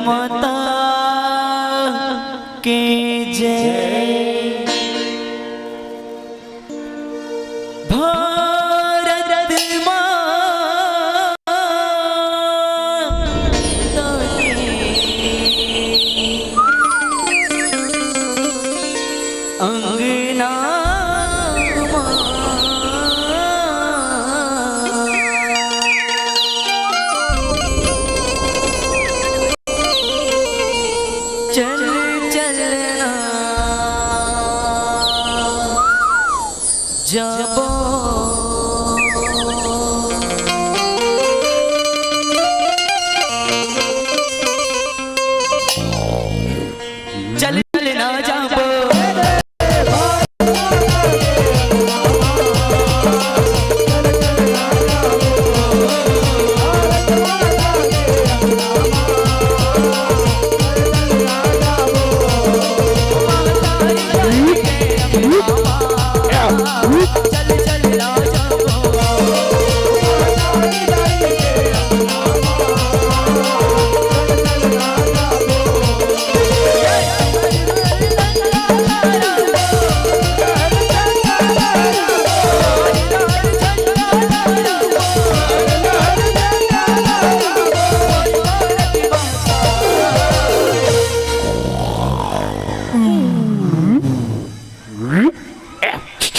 माता के जय। भारत माता के अंगना चल चलना जबो चल चलना जबो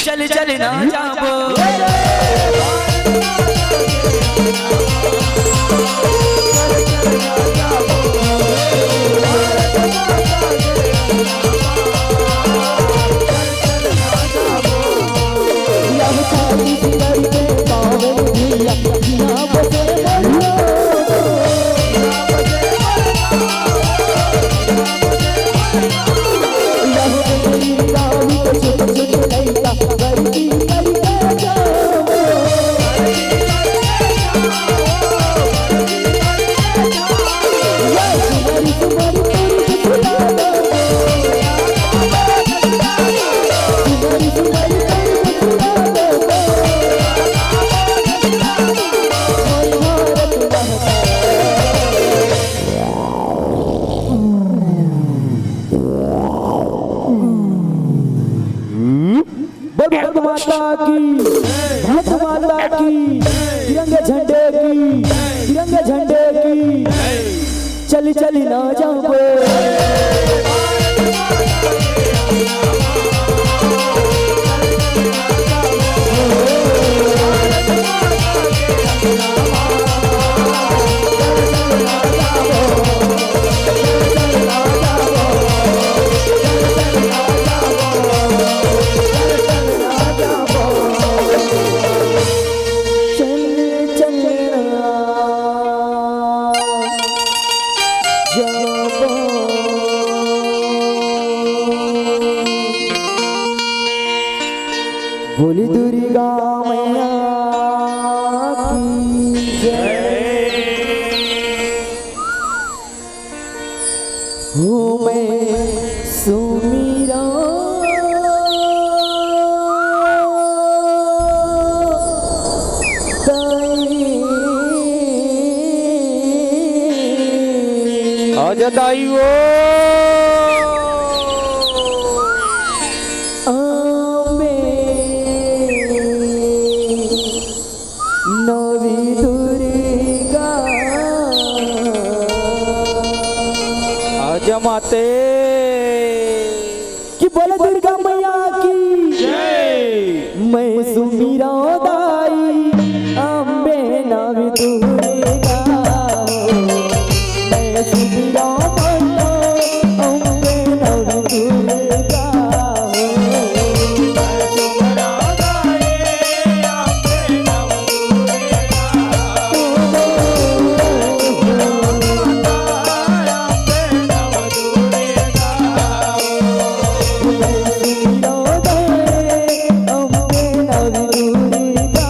चल चलना जाबो भारत माता की, भारत माता की, तिरंगे झंडे की, तिरंगे झंडे की, चली चली ना जाबो बोली दुर्गा मैया की जय। हूँ मैं सुमीरा आजा दाई वो नवी दुर्गा आजा माते कि बोले दुर्गा मैया की जय। मैं सुमीरा दाई अम्बे नवी दुर्गा मैं सुमीरा अम्बे नवी दुर्गा Hallelujah.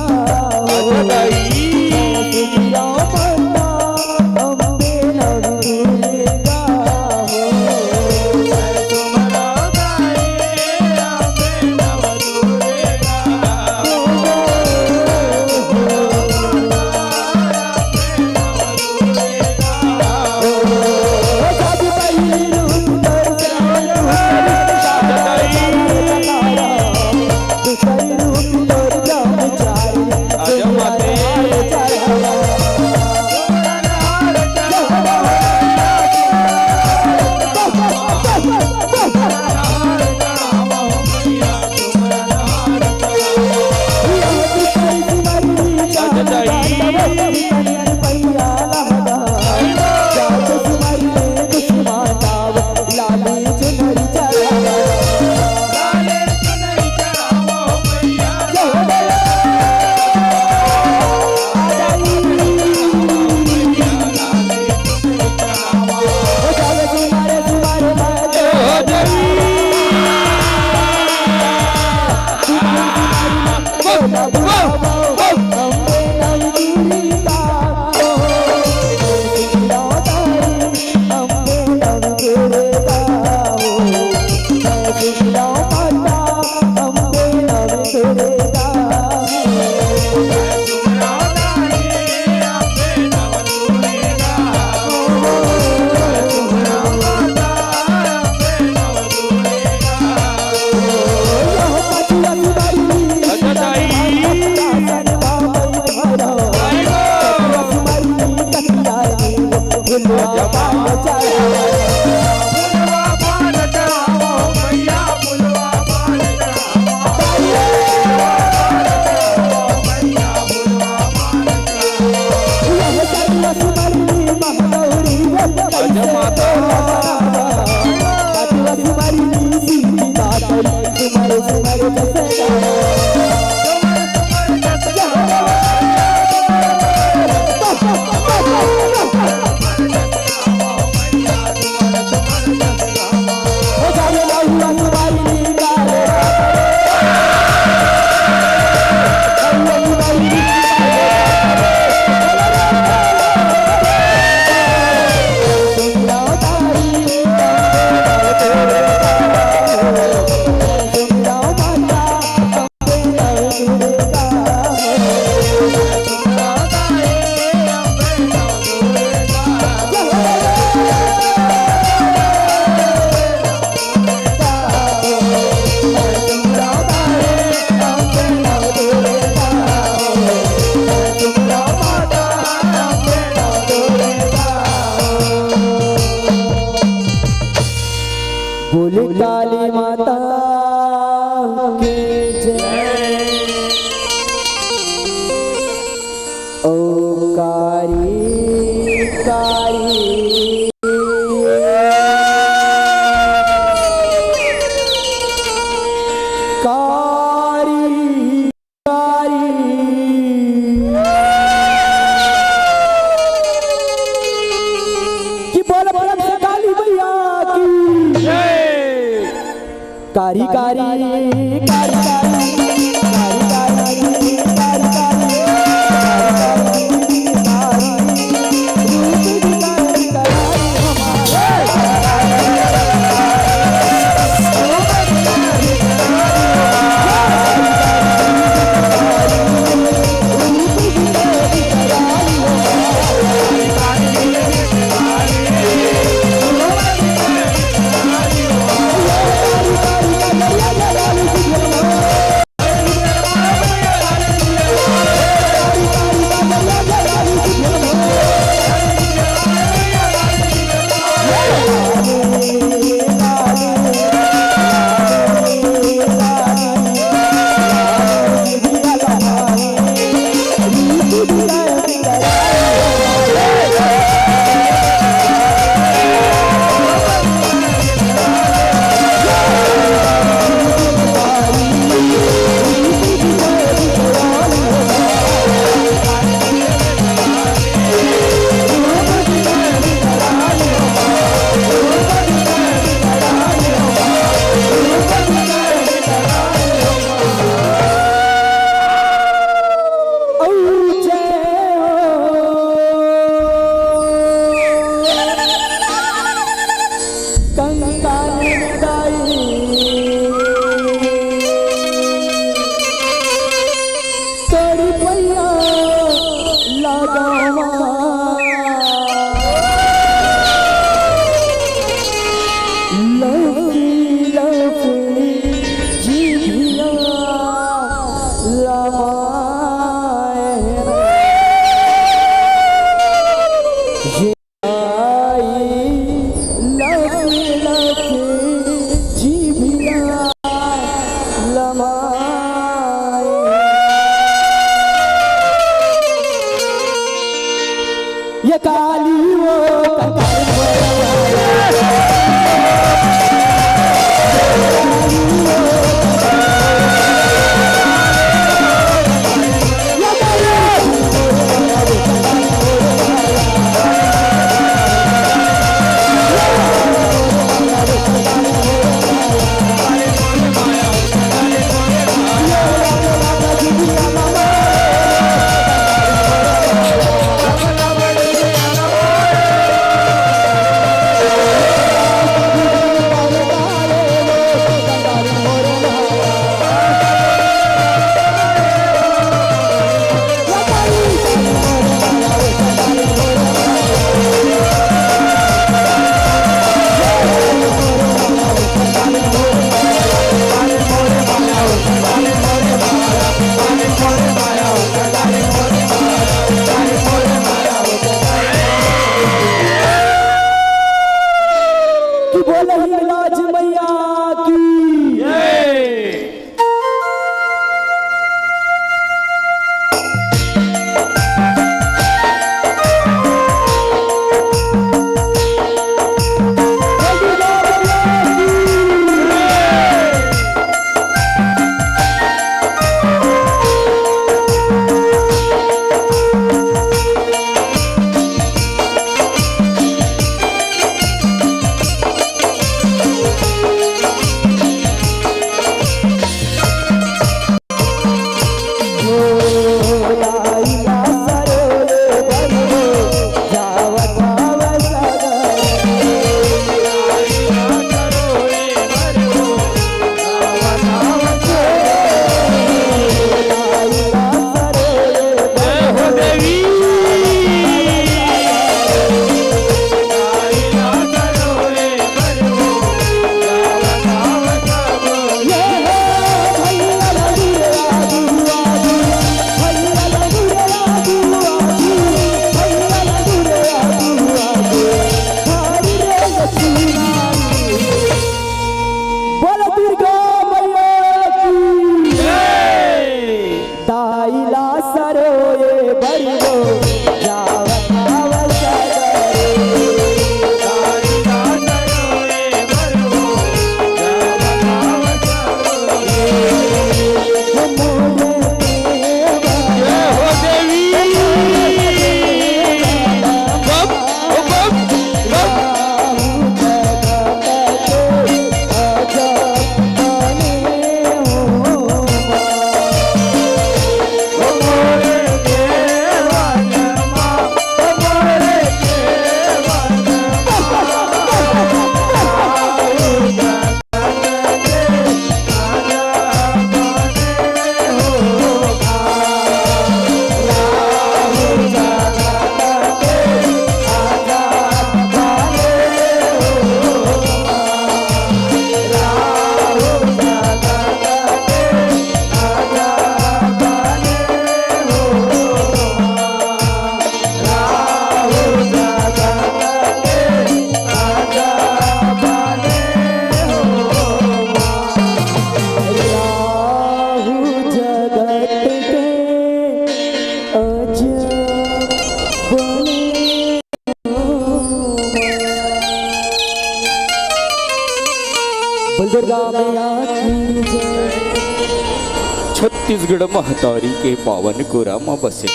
छत्तीसगढ़ महतारी के पावन कोरामा बसे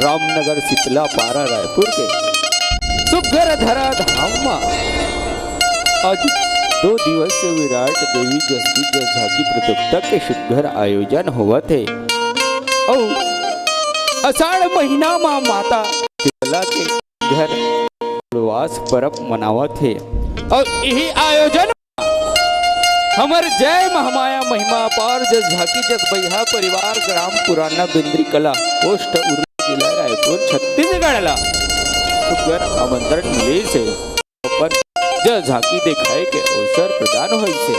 रामनगर शीतला पारा रायपुर के सुघर धरा धाम आज 2 दिवसीय विराट देवी जसगी जस झांकी प्रतियोगिता के सुघर आयोजन हुआ थे और आषाढ़ महीना माँ माता शीतला के घर प्रवास पर्व मनावा थे और यही आयोजन हमारे जय महामाया महिमा अपार जस झांकी जस बैहा परिवार ग्राम पुराना बिंद्री कला पोस्ट उर्ला जिला रायपुर छत्तीसगढ़ ला सुघर आमंत्रण मिले से पर जस झांकी दिखाए के अवसर प्रदान हुई से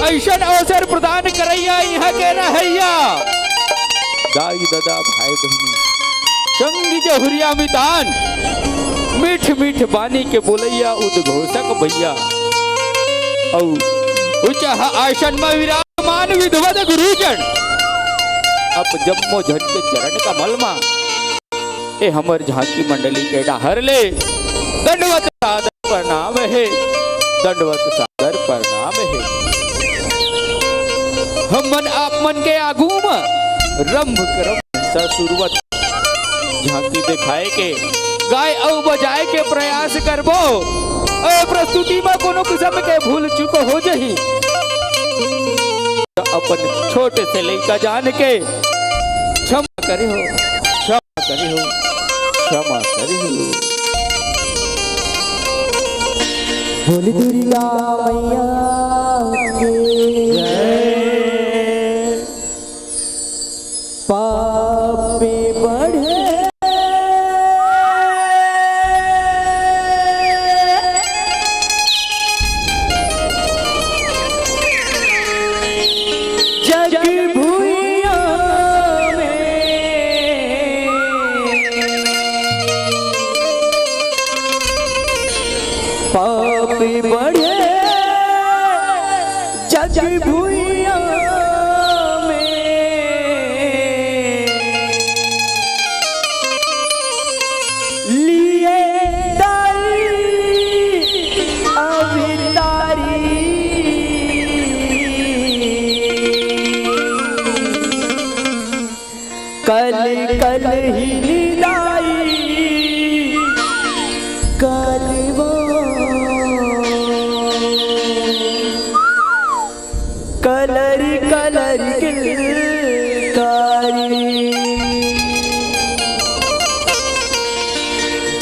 ऐसा अवसर प्रदान करैया यहाँ के रहैया दाई दादा भाई बहनी संगी जहुरिया मितान मीठ मीठ बानी के बोलैया उद्घोषक भैया और उच्च आसन में विराजमान विधवत गुरुजन अब जम्मो झट के चरण का मलमा ए हमर झांकी मंडली के डाहर ले दंडवत सादर प्रणाम है दंडवत सादर प्रणाम है हम मन आप मन के आगू में रंभ करम ससुरवत झांकी दिखाए के गाय और बजाए के प्रयास करबो प्रस्तुति में कोनो किस्म के भूल चूक हो जही तो अपन छोटे से लड़का जान के क्षमा करे हो क्षमा करे हो क्षमा करे हो। बोली दुर्गा मैया के पापे बढ़े पापी बढ़े जग भुइया में लिए तारी अवितारी कल कल ही लीलाई कलवा कलरी कलरी कारी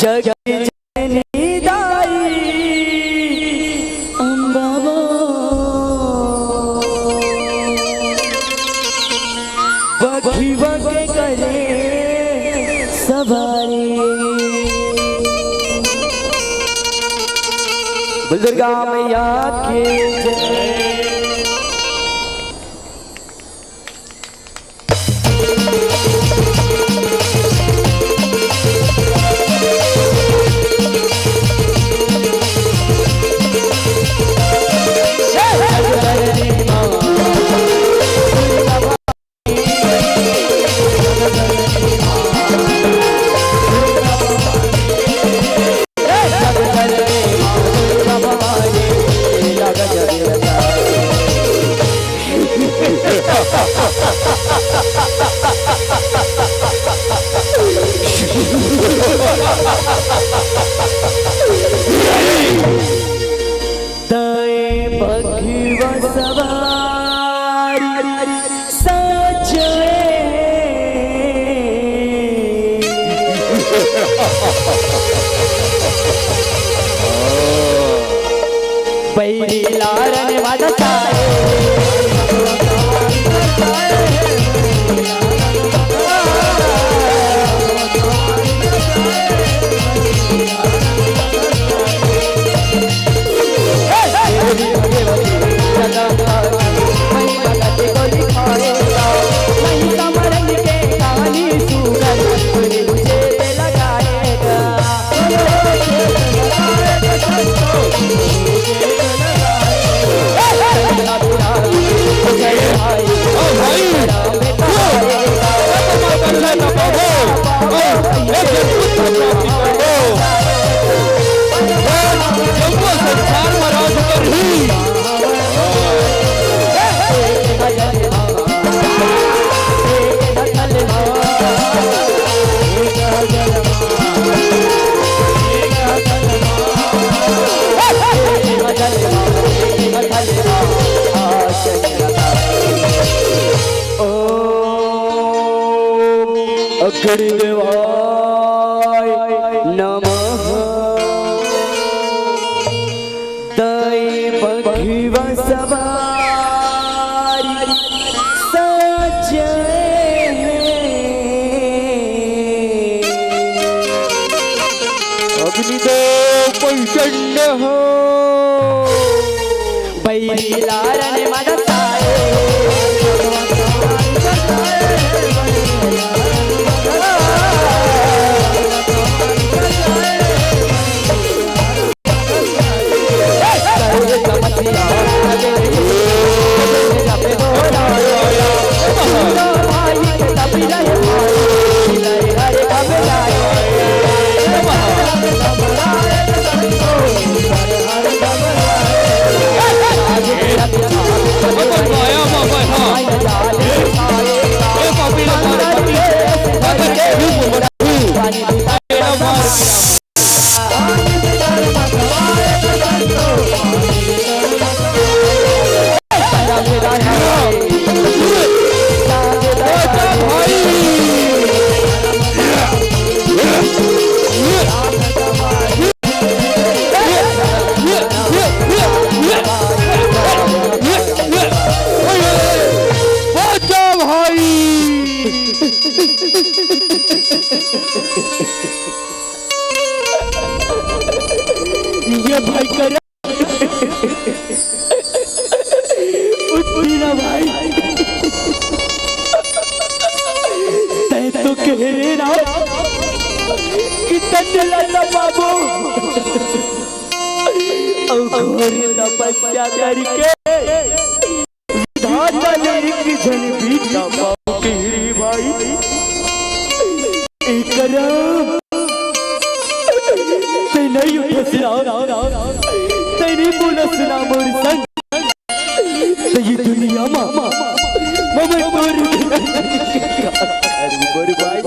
जग जननी दाई अम्बाबा बगी बगे करे सवारी दुर्गा मैया के जय। बैरी लारन वादता लगाएगा गुरुदेवाय नमः तय बघिव सवारी सजय अग्निदेव प्रचंड हो बैलारन मदताय ये भाई कर उठना भाई तय तो कह रहे ना कि तन्नला बाबू घोर तपस्या करके विधाता ने एक जन बीता बाबू कह रहे भाई एक नहीं उठे नहीं बोला सुना मोर संग तो ये दुनिया मामा मोर भाई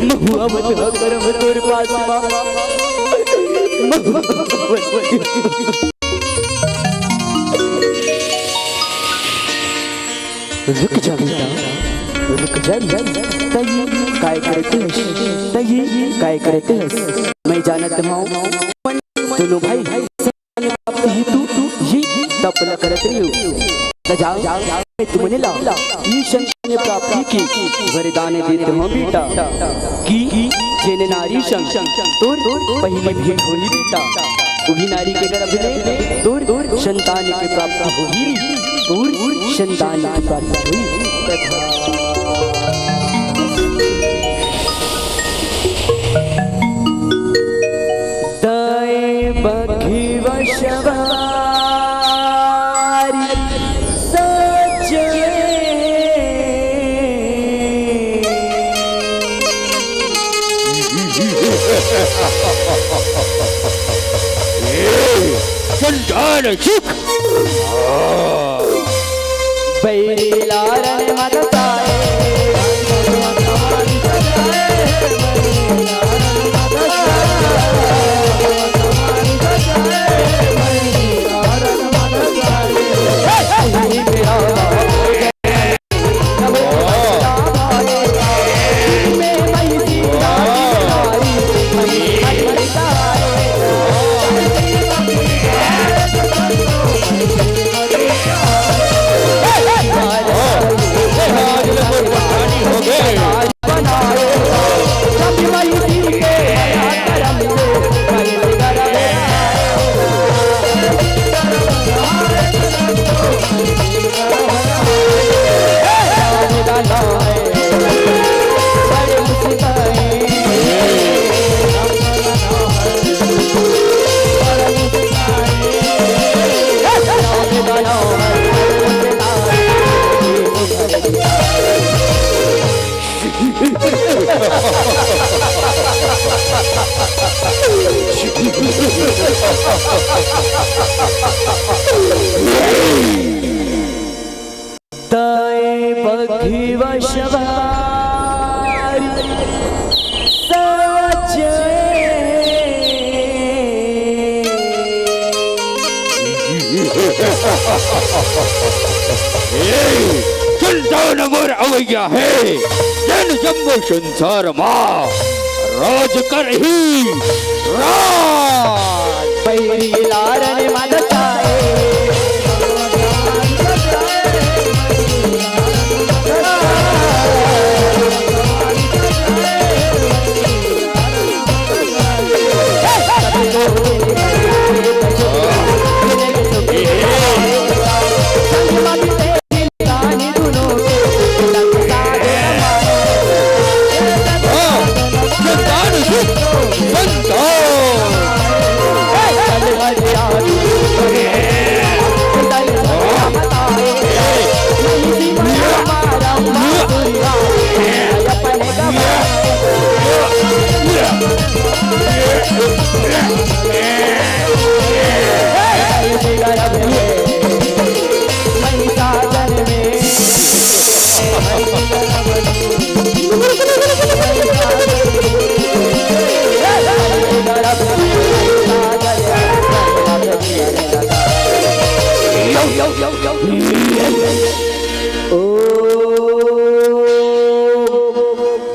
महुआ मत करम तोर पास रुक जा बेटा रुक जा काय करते हैं काय करते हैं मैं जानता हूँ दोनों भाई तू ये तपला करते हो जाओ तुमने ला ये शंकर ने प्राप्ति की वरदान देते हो बेटा की जेने नारी तोर पहले भेंट होली बेटा वही नारी के गर्भ में तोर संतान की प्राप्ति होगी तोर संतान की प्राप्ति हुई बघिव सवारी सजय संतान सुख बैलारन मदताय तय बघिव सवारी सजय ચંદન મોર અવૈયા હે જન જમ્બો સંસારમાં રાજ કરહી રાજ पहिला रण माझा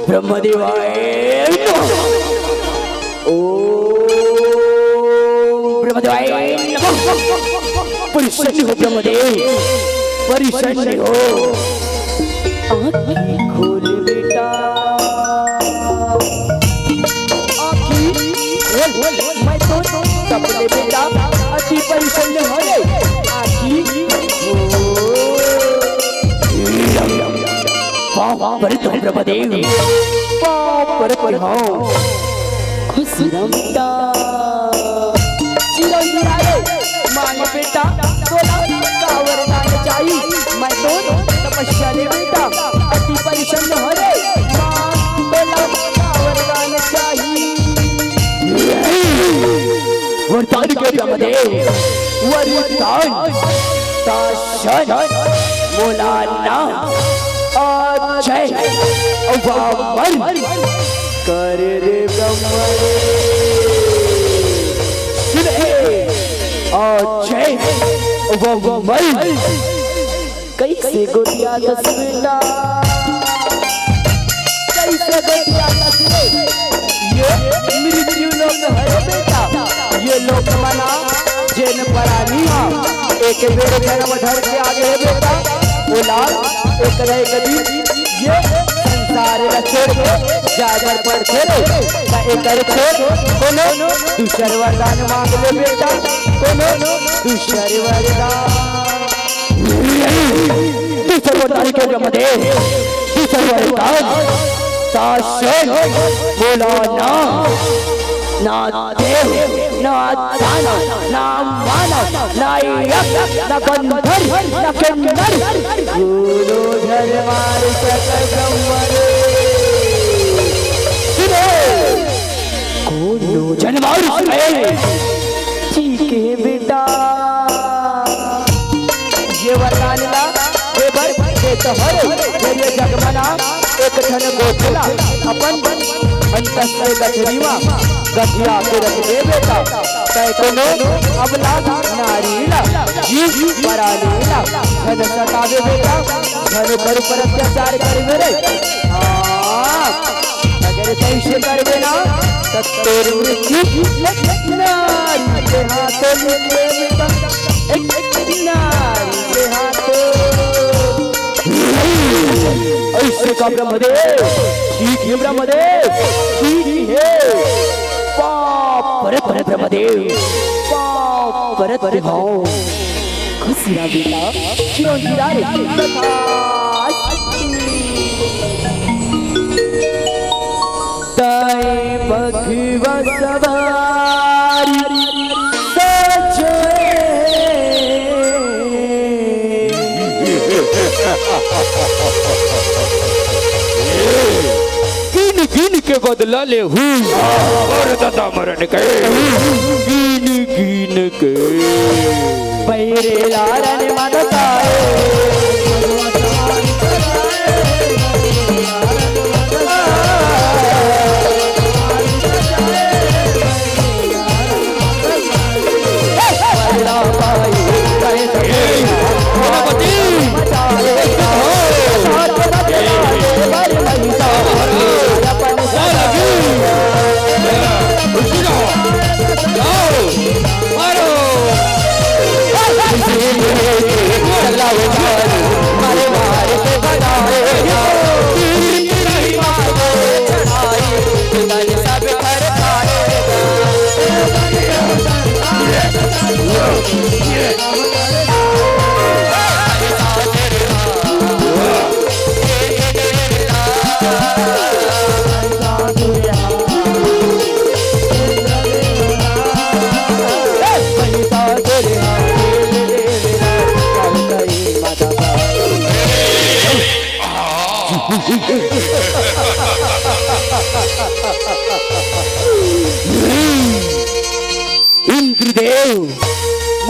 ब्रह्मदेवाय ओ ब्रह्मदेवाय परिशुद्ध हो ब्रह्मदेव परिशुद्ध हो आँखें खोल बेटा आँखें खोल मैं तो सपने बेटा अति परिशुद्ध हो रे आँखें पर तुम ब्रह्मदेव पर हो खुशी रमता चिरंजीवी मान बेटा तोला का वरदान चाहिए मैं तो तपस्या रे बेटा अति परिश्रम हो रे तोला का वरदान चाहिए वरदान के ब्रह्मदेव वरदान ताशन मोलाना जय अवामर कर रे ब्रह्मदेव जय अवामर कैसे गोटिया तस्वीरा कैसे गोटिया तस्वीर ये मृत्यु लोक है बेटा ये लोक मना जैन परानी एक बेर जन्म धर के आगे है बेटा औलाद एक रहे कभी ये संसार छोड़ के जागर पर फेरे ना एक छोड़ कोनो दूसर वरदान मांग ले बेटा कोनो दूसर वरदान दूसर वरदान के ब्रह्मदेव दूसर वरदान ताशन बोला ना देव ना दाना ना मानव ना यज्ञ ना गंधर्व ना किन्नर गुरु धर्मार सकल ब्रह्मरे कोनो जन्मार ठीक है बेटा ये वरदान ला ये बर ये तो हरे ये जगमना एक धन गोखला अपन अंतस से गठरीवा गठिया के रख दे बेटा तय कोनो अबला नारीला जी परालीला धन सतावे बेटा धन पर अत्याचार कर मेरे अगर तैसे करबे ना तो तेरी मृत्यु नारी के हाथों में बेटा एक नारी के हाथों ऐसे का ब्रह्मदेव ठीक है ब्रह्मदेव ठीक है पाप पर ब्रह्मदेव पाप पर भाव खुशिया बेटा चिरंजीरा रे ताई बखवा सवारी सजे गिन गिन के बदला ले हूँ और दादा मरण के गिन गिन के पैरे लारन मदताए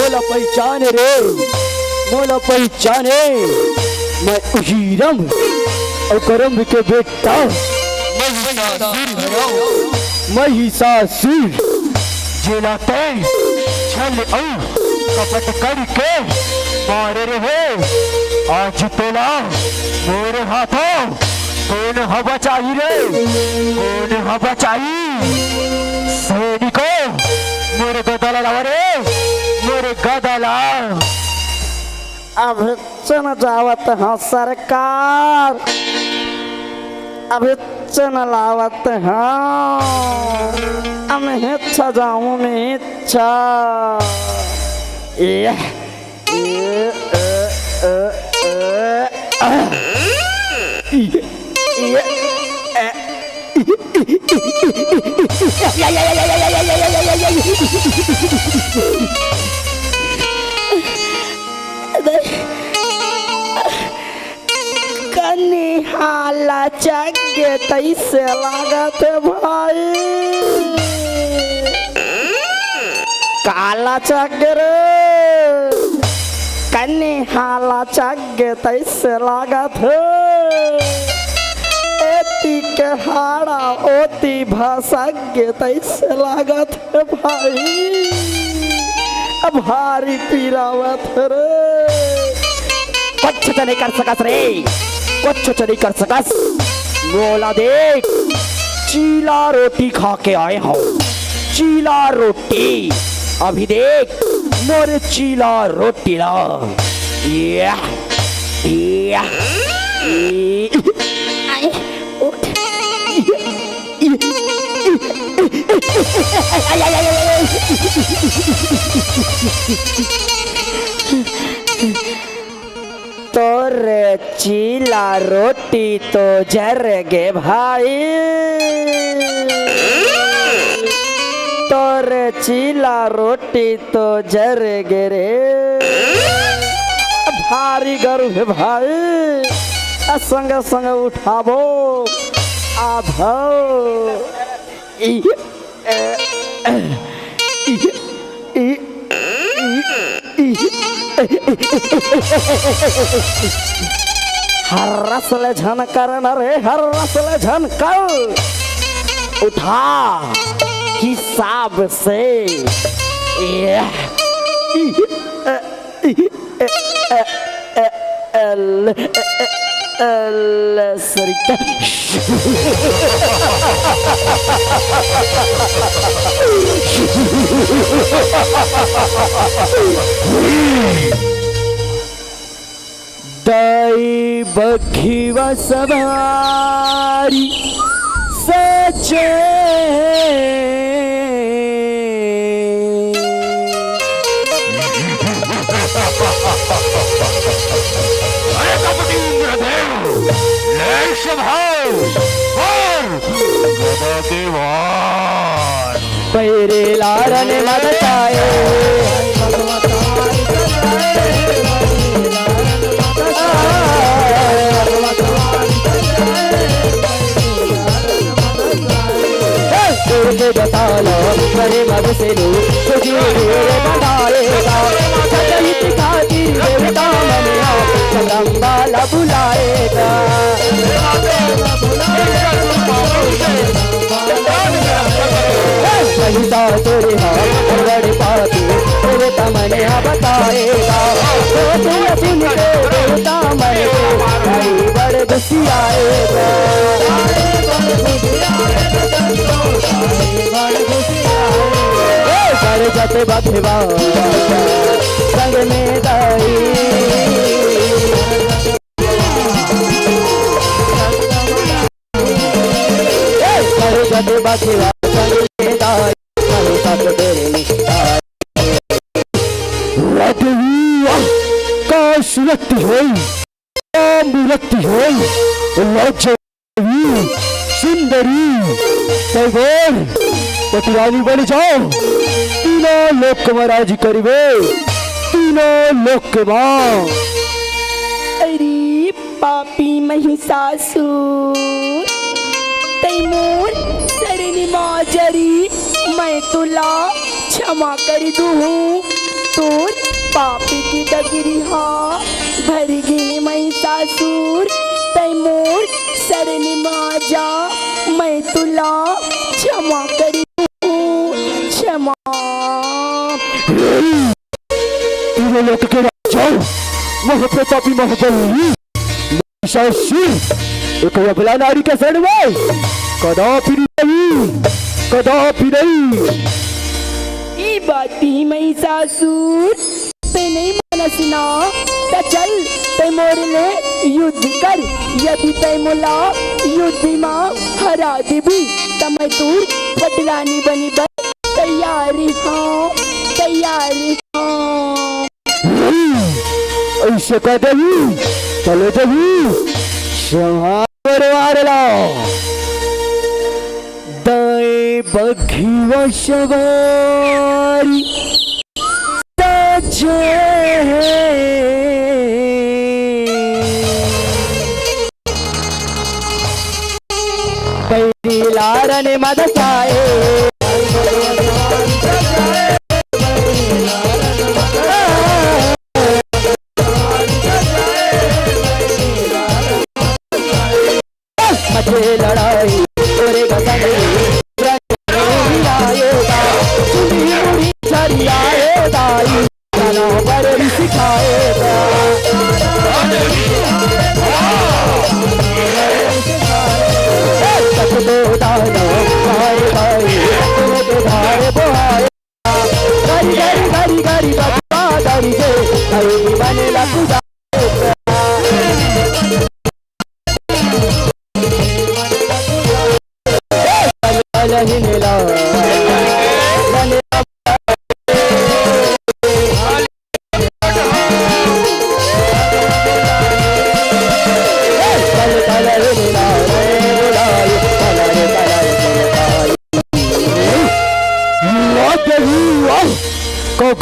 मोला पहचान रे, मोला पहचाने। मैं उहीरम और करम के बेटा महिषासुर जेलाते छल और कपट करके मारे रहे। आज तोला मेरे हाथों कौन हा बचाई रे, कौन हा बचाई? सैनिकों मेरे गदा लावा रे, मेरे गदा ला। अभी चन जावत हाँ सरकार, अभी चन लावत हाँ, हम इच्छा जाऊँ मैं इच्छा। कनिहाला चगे तैसे लागत भाई, काला चगे रे, कनिहाला चगे तैसे लागत एती के हाड़ा ओती भाषागे तैसे लागत भाई, भारी पीरावत रे। कुछ तो नहीं कर सकस रे, कुछ तो नहीं कर सकस। बोला देख, चीला रोटी खा के आए हो, चीला रोटी। अभी देख मोरे चीला रोटी ला। या या उठ तोरे चीला रोटी तो जर गे भाई, तोरे चीला रोटी तो जर गे रे। भारी गर्व है भाई, संग संग उठाबो आभो। हर रसले झनकर न रे, हर रसले झनकर उठा हिसाब से। सरिता दाई बखीवा सवारी सचे पैरे लारन मदताए बतालो मेरे मद से लो तुझे मेरे बनाएगा, सचहित खातिर देवता मनिया संगम्बाला बुलाएगा। महिषा तेरे हाथ बड़े पापी देवता मनिया बताएगा, तो सुन के देवता मनिया बड़े खुशी आएगा। जत बधवा संग में दाई, जत बधवा संग में दाई, सत तेरे निष्ठाई। रघुवीर का सुरति होई, मूर्ति होई, लज्जवी सुंदरी तैगोर पटरानी बन जाओ, तीनों लोक के महाराज करिवे, तीनों लोक के मां। अरे पापी महिषासुर, तैमूर सरनी माजरी, मैं तुला क्षमा कर दूँ, तोर पापी की डगरी हाँ भर गे महिषासुर तैमूर शरण में जा मैं तुला क्षमा करी क्षमा। तीनों लोक के राजा महाप्रतापी महाबली महिषासुर एक अबला नारी के शरण में कदापि नहीं। ई बाती महिषासुर ते नहीं मानस ना त चल ते मोर ले युद्ध कर यदि ते मुला युद्ध मां हरा देबी त मैं दूर पटलानी बनी बस तैयारी हाँ तैयारी हाँ। ऐसे कह देवी चलो देवी संहार लाओ दाएं बघिया सवारी सजे बैरी लारन मदसाए मचे लड़ाई तोरे गसने आएगा चुनी चली आएगा गाना पर सिखाएगा तक दो दाना भाई भाई तेरे धारे बोहाए गरी गरी गरी गरी बाबा गरी से हरी बने लगा नहीं मिला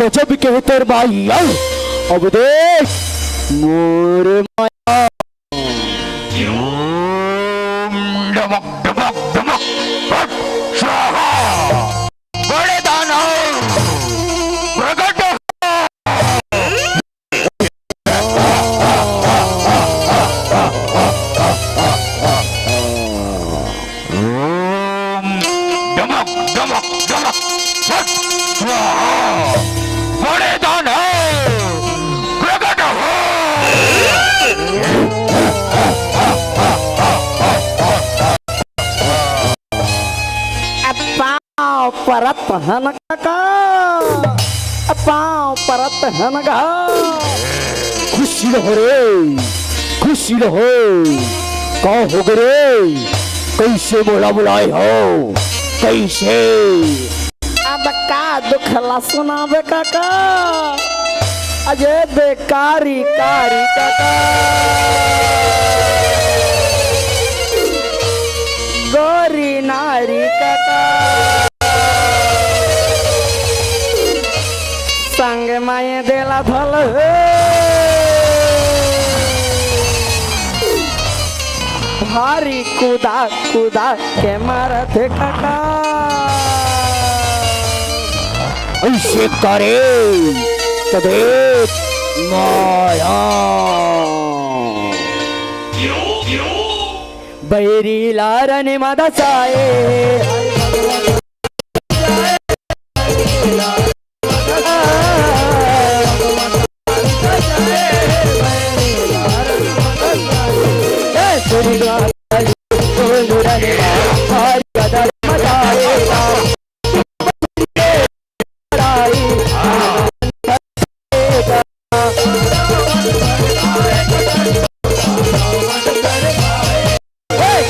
गजब के तेर भाई अब देख मोर माया बड़े दाना प्रकट दमक दमक दमक बड़े दाना प्रकट हो। परत हनका पाँव परत हनगा खुशी रहो रे खुशी रहो कहो हो गए कैसे बोला बुलाए हो कैसे अब का दुखला सुनावे काका अजय बेकारी कारी काका गोरी नारी काका संग माये देला धल भारी कूदा कूदा के मारते काका ऐसे करे तबे माया बैरी लारन मदसाए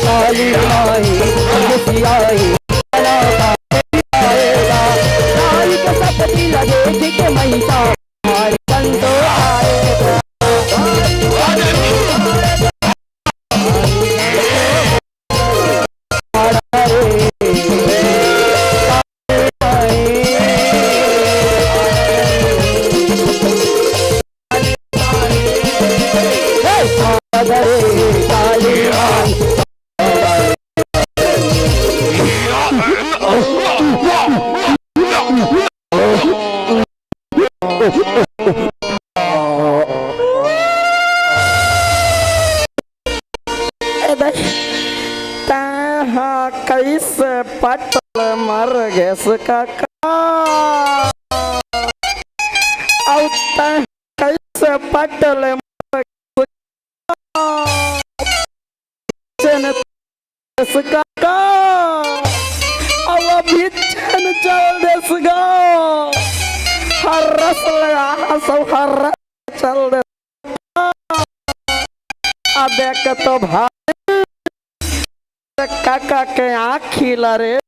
काली माही कैसे पटल मर गैस काका कैसे पटल मर गैस काका अब अभी चैन चल देस गा हर रस लगा सब हर चल दे देख तो भाई काका के आँखिला रे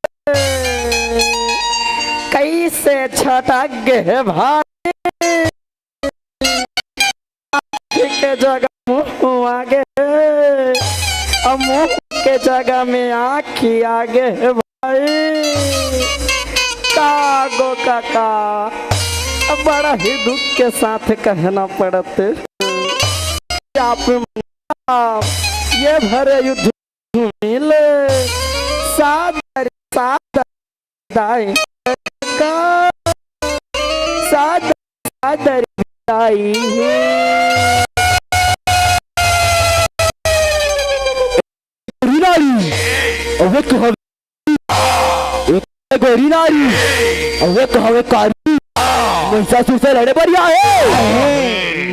कैसे छटक गए भाई के जगह मुँह आगे अब मुँह के जगह में आँखी आगे भाई कागो काका अब बड़ा ही दुख के साथ कहना पड़ते आप ये भरे युद्ध मिले सादर सादर सादर गोरी नारी अवे कहावे कारी महिषासुर से लड़े पर आए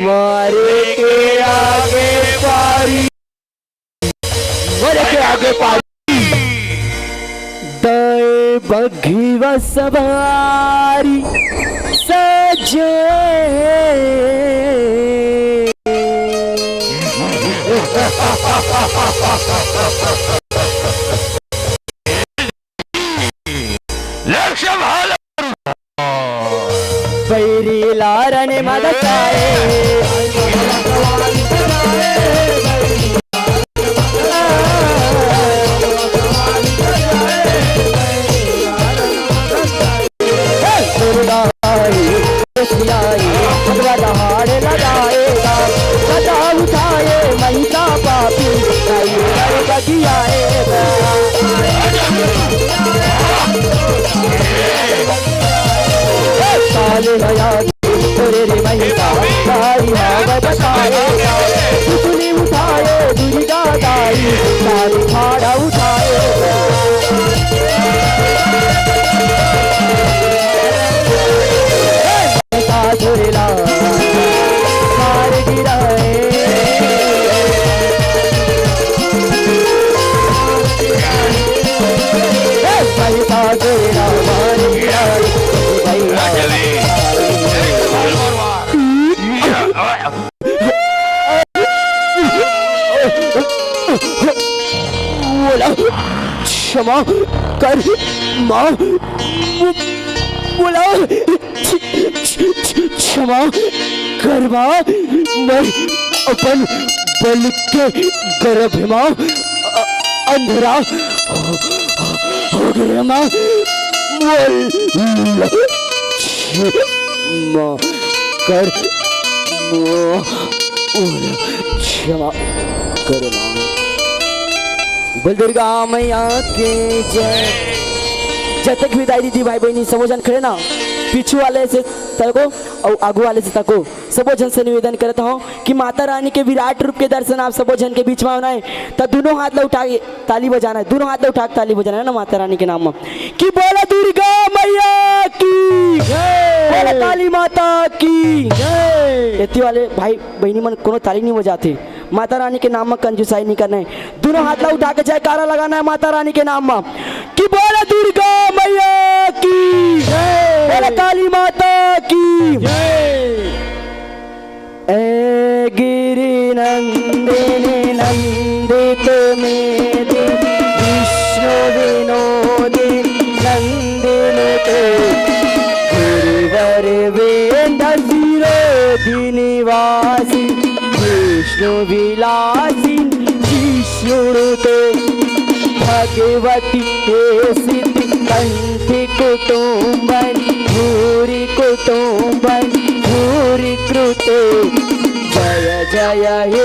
मारे के आगे पारी मारे के आगे पारी दए बघी व सवारी सजे बैरी लारन मदचाए हाड़ लगाएगा सदा उठाए महिषा पापी बगियाएगा काले नया तेरे रे महिषा सारी भाव बताएगा उतनी उठाए दुर्गा दाई सारी भाड़ा उठाएगा सासुरला मार गिराए सासुरला मार गिराए क्षमा कर माँ बोला क्षमा कर माँ मैं अपन बल के गर्भ माँ अंधेरा हो गया माँ माँ कर क्षमा कर माँ बोल दुर्गा मैया के जय जब तक विदाई दीदी भाई बहनी सबो जन खड़े ना पीछू वाले से तको और आगू वाले से तको सबो जन से निवेदन करता हूँ कि माता रानी के विराट रूप के दर्शन आप सबो जन के बीच में होना है तो दोनों हाथ उठा के ताली बजाना है दोनों हाथ उठा के ताली बजाना है ना माता रानी के नाम में कि बोला दुर्गा मैया की बोला काली माता की इतने वाले भाई बहनी मन कोनो ताली नहीं बजाते माता रानी के नाम में कंजूसाई नहीं करना है दोनों हाथ उठा के जयकारा लगाना है माता रानी के नाम में कि बोला दुर्गा मैया की बोला काली माता की ए गिरि नंदिनी नंदित मेदि विष्णु विनोदिनी नंदिनी गिरिवर वेद विरोधिनिवासी विष्णु विलासी विष्णुते भगवती हे सिद्धि कंठी कुटुंबन भूरि कुटुंबन भूरि कृते जय जय हे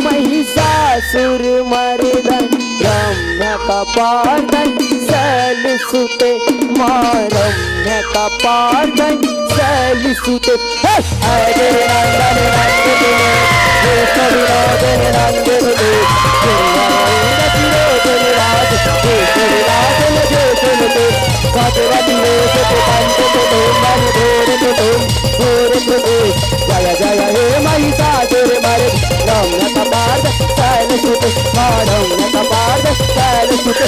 महिषासुर मर्दन रम्य कपार्दन सलसुते मां रम्य कपार्दन सलसुते हरे नंदन नंदन कृष्ण विनोदन नंदन राज जय जय हे महिषासुर मर्दिनी रम्य कपाल शैल सुत रम्य कपाल शैल सुत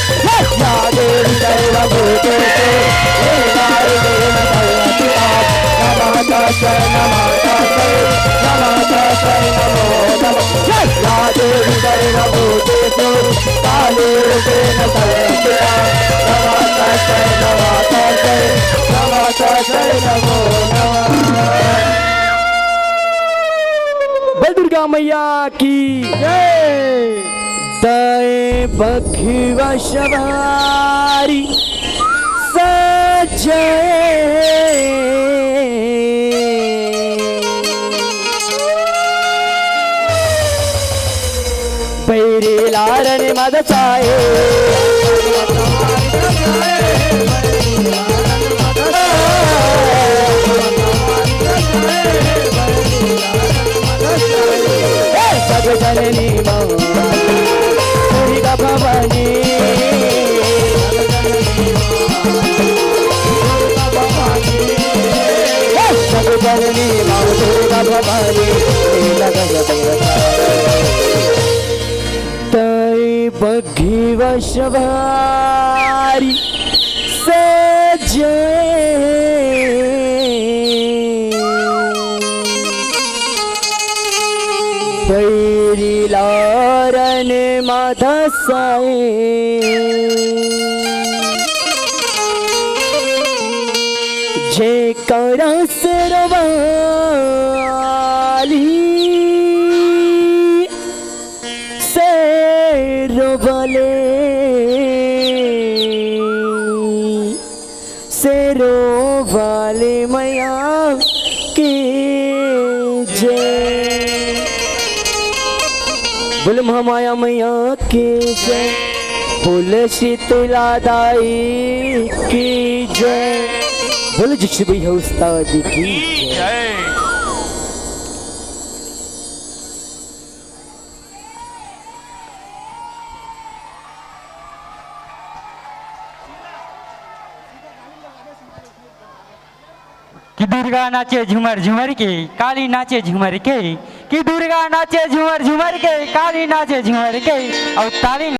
या देवी सर्वभूतेषु नमः नमो नमः या देवी सर्वभूतेषु काले रूपेण संस्थिता नमः नमो नमः। बल दुर्गा मैया की जय। दाएं बखिवा सवारी पैरे लारन मदचाए सब जननी दुर्गा भवानी सब जननी दुर्गा भवानी तय बघी वशवारी पैरी लारन मधसाए जे करस रवाली से रोवाले मैया की जय। बोल महामाया मैया की जय। बोल शीतला दाई की जय। बोल जिक्ष भैया उस्ताद की जय। कि दुर्गा नाचे झूमर झूमर के काली नाचे झूमर के कि दुर्गा नाचे झूमर झूमर के काली नाचे झूमर के और ताली